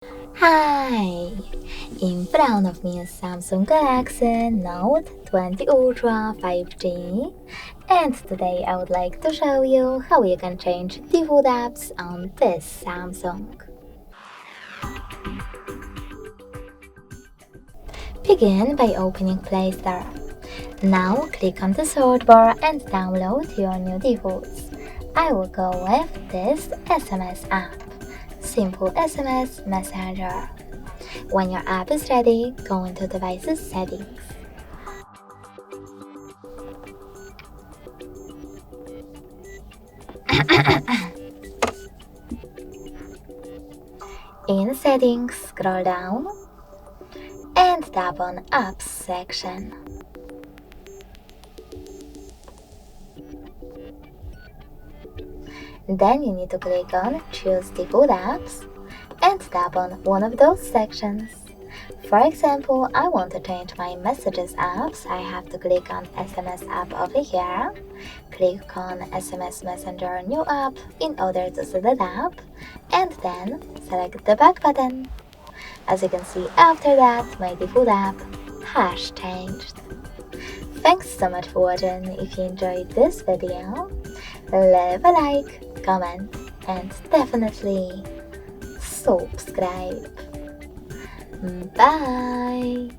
Hi! In front of me is Samsung Galaxy Note 20 Ultra 5G, and today I would like to show you how you can change default apps on this Samsung. Begin by opening Play Store. Now click on the search bar and download your new defaults. I will go with this SMS app, Simple SMS Messenger. When your app is ready, go into Devices Settings. In Settings, scroll down and tap on Apps section. Then you need to click on Choose Default Apps and tap on one of those sections. For example, I want to change my Messages apps. I have to click on SMS app over here, click on SMS Messenger new app in order to see the app, and then select the back button. As you can see, after that, my default app has changed. Thanks so much for watching. If you enjoyed this video, leave a like, comment, and definitely subscribe. Bye!